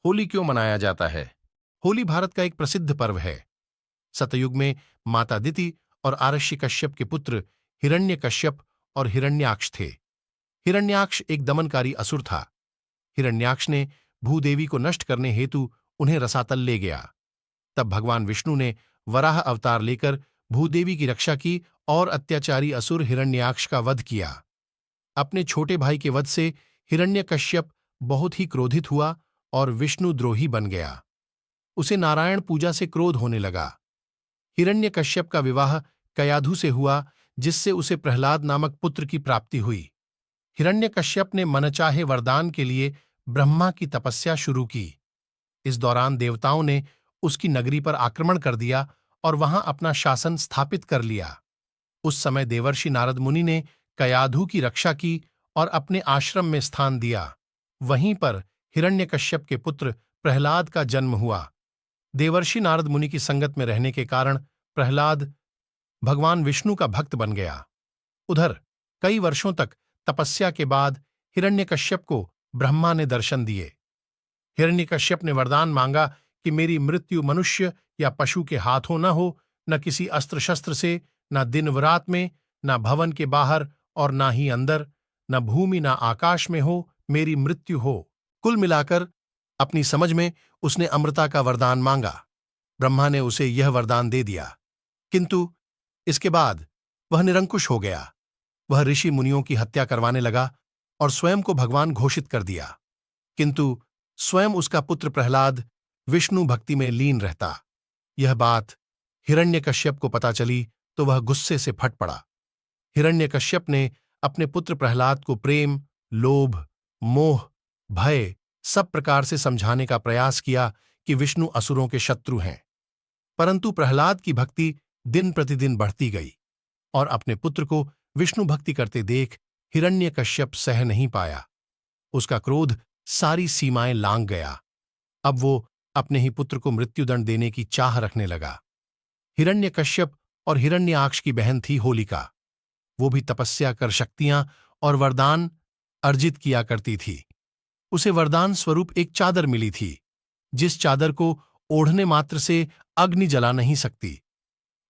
होली क्यों मनाया जाता है? होली भारत का एक प्रसिद्ध पर्व है। सतयुग में माता दिति और आरष्य कश्यप के पुत्र हिरण्यकश्यप और हिरण्याक्ष थे। हिरण्याक्ष एक दमनकारी असुर था। हिरण्याक्ष ने भूदेवी को नष्ट करने हेतु उन्हें रसातल ले गया। तब भगवान विष्णु ने वराह अवतार लेकर भूदेवी की रक्षा की और अत्याचारी असुर हिरण्याक्ष का वध किया। अपने छोटे भाई के वध से हिरण्यकश्यप बहुत ही क्रोधित हुआ और विष्णुद्रोही बन गया। उसे नारायण पूजा से क्रोध होने लगा। हिरण्यकश्यप का विवाह कयाधु से हुआ, जिससे उसे प्रहलाद नामक पुत्र की प्राप्ति हुई। हिरण्यकश्यप ने मनचाहे वरदान के लिए ब्रह्मा की तपस्या शुरू की। इस दौरान देवताओं ने उसकी नगरी पर आक्रमण कर दिया और वहां अपना शासन स्थापित कर लिया। उस समय देवर्षि नारद मुनि ने कयाधु की रक्षा की और अपने आश्रम में स्थान दिया। वहीं पर हिरण्यकश्यप के पुत्र प्रहलाद का जन्म हुआ। देवर्षि नारद मुनि की संगत में रहने के कारण प्रहलाद भगवान विष्णु का भक्त बन गया। उधर कई वर्षों तक तपस्या के बाद हिरण्यकश्यप को ब्रह्मा ने दर्शन दिए। हिरण्यकश्यप ने वरदान मांगा कि मेरी मृत्यु मनुष्य या पशु के हाथों न हो, न किसी अस्त्र शस्त्र से, न दिन रात में, न भवन के बाहर और न ही अंदर, न भूमि न आकाश में हो, मेरी मृत्यु हो। कुल मिलाकर अपनी समझ में उसने अमृता का वरदान मांगा। ब्रह्मा ने उसे यह वरदान दे दिया, किंतु इसके बाद वह निरंकुश हो गया। वह ऋषि मुनियों की हत्या करवाने लगा और स्वयं को भगवान घोषित कर दिया। किंतु स्वयं उसका पुत्र प्रहलाद विष्णु भक्ति में लीन रहता। यह बात हिरण्यकश्यप को पता चली तो वह गुस्से से फट पड़ा। हिरण्यकश्यप ने अपने पुत्र प्रहलाद को प्रेम, लोभ, मोह, भय सब प्रकार से समझाने का प्रयास किया कि विष्णु असुरों के शत्रु हैं। परंतु प्रहलाद की भक्ति दिन प्रतिदिन बढ़ती गई और अपने पुत्र को विष्णु भक्ति करते देख हिरण्यकश्यप सह नहीं पाया। उसका क्रोध सारी सीमाएं लांघ गया। अब वो अपने ही पुत्र को मृत्युदंड देने की चाह रखने लगा। हिरण्यकश्यप और हिरण्याक्ष की बहन थी होलिका। वो भी तपस्या कर शक्तियां और वरदान अर्जित किया करती थी। उसे वरदान स्वरूप एक चादर मिली थी, जिस चादर को ओढ़ने मात्र से अग्नि जला नहीं सकती।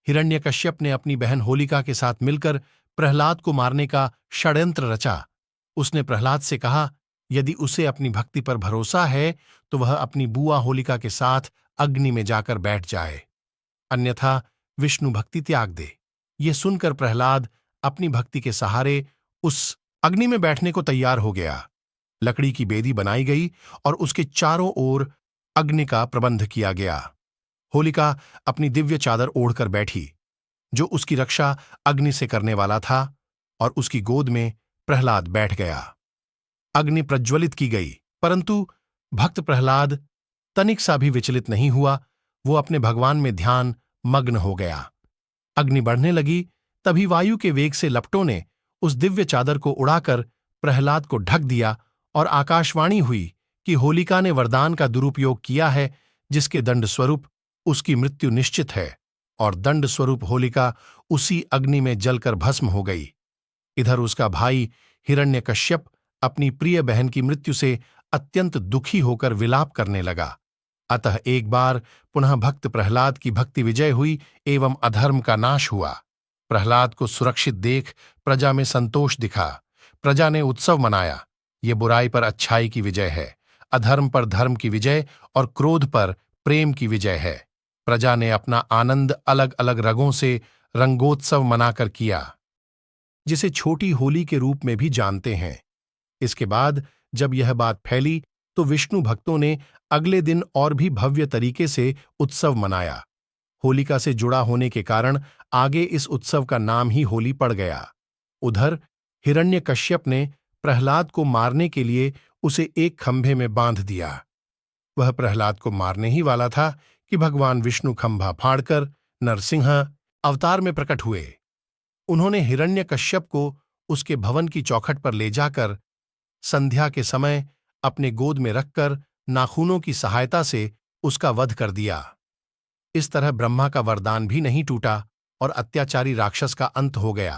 हिरण्यकश्यप ने अपनी बहन होलिका के साथ मिलकर प्रहलाद को मारने का षड्यंत्र रचा। उसने प्रहलाद से कहा, यदि उसे अपनी भक्ति पर भरोसा है तो वह अपनी बुआ होलिका के साथ अग्नि में जाकर बैठ जाए, अन्यथा विष्णु भक्ति त्याग दे। ये सुनकर प्रहलाद अपनी भक्ति के सहारे उस अग्नि में बैठने को तैयार हो गया। लकड़ी की बेदी बनाई गई और उसके चारों ओर अग्नि का प्रबंध किया गया। होलिका अपनी दिव्य चादर ओढ़कर बैठी, जो उसकी रक्षा अग्नि से करने वाला था, और उसकी गोद में प्रहलाद बैठ गया। अग्नि प्रज्वलित की गई, परंतु भक्त प्रहलाद तनिक सा भी विचलित नहीं हुआ। वो अपने भगवान में ध्यान मग्न हो गया। अग्नि बढ़ने लगी, तभी वायु के वेग से लपटों ने उस दिव्य चादर को उड़ाकर प्रहलाद को ढक दिया और आकाशवाणी हुई कि होलिका ने वरदान का दुरुपयोग किया है, जिसके दंड स्वरूप उसकी मृत्यु निश्चित है, और दंड स्वरूप होलिका उसी अग्नि में जलकर भस्म हो गई। इधर उसका भाई हिरण्यकश्यप अपनी प्रिय बहन की मृत्यु से अत्यंत दुखी होकर विलाप करने लगा। अतः एक बार पुनः भक्त प्रहलाद की भक्ति विजय हुई एवं अधर्म का नाश हुआ। प्रहलाद को सुरक्षित देख प्रजा में संतोष दिखा। प्रजा ने उत्सव मनाया। ये बुराई पर अच्छाई की विजय है, अधर्म पर धर्म की विजय और क्रोध पर प्रेम की विजय है। प्रजा ने अपना आनंद अलग अलग रंगों से रंगोत्सव मनाकर किया, जिसे छोटी होली के रूप में भी जानते हैं। इसके बाद जब यह बात फैली तो विष्णु भक्तों ने अगले दिन और भी भव्य तरीके से उत्सव मनाया। होलिका से जुड़ा होने के कारण आगे इस उत्सव का नाम ही होली पड़ गया। उधर हिरण्यकश्यप ने प्रहलाद को मारने के लिए उसे एक खंभे में बांध दिया। वह प्रहलाद को मारने ही वाला था कि भगवान विष्णु खंभा फाड़कर नरसिंह अवतार में प्रकट हुए। उन्होंने हिरण्यकश्यप को उसके भवन की चौखट पर ले जाकर संध्या के समय अपने गोद में रखकर नाखूनों की सहायता से उसका वध कर दिया। इस तरह ब्रह्मा का वरदान भी नहीं टूटा और अत्याचारी राक्षस का अंत हो गया।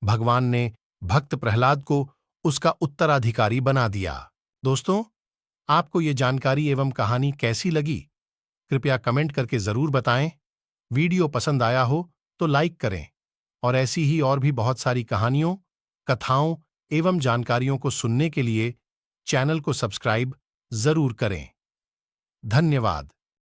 भगवान ने भक्त प्रहलाद को उसका उत्तराधिकारी बना दिया। दोस्तों, आपको ये जानकारी एवं कहानी कैसी लगी? कृपया कमेंट करके जरूर बताएं। वीडियो पसंद आया हो तो लाइक करें और ऐसी ही और भी बहुत सारी कहानियों, कथाओं एवं जानकारियों को सुनने के लिए चैनल को सब्सक्राइब जरूर करें। धन्यवाद।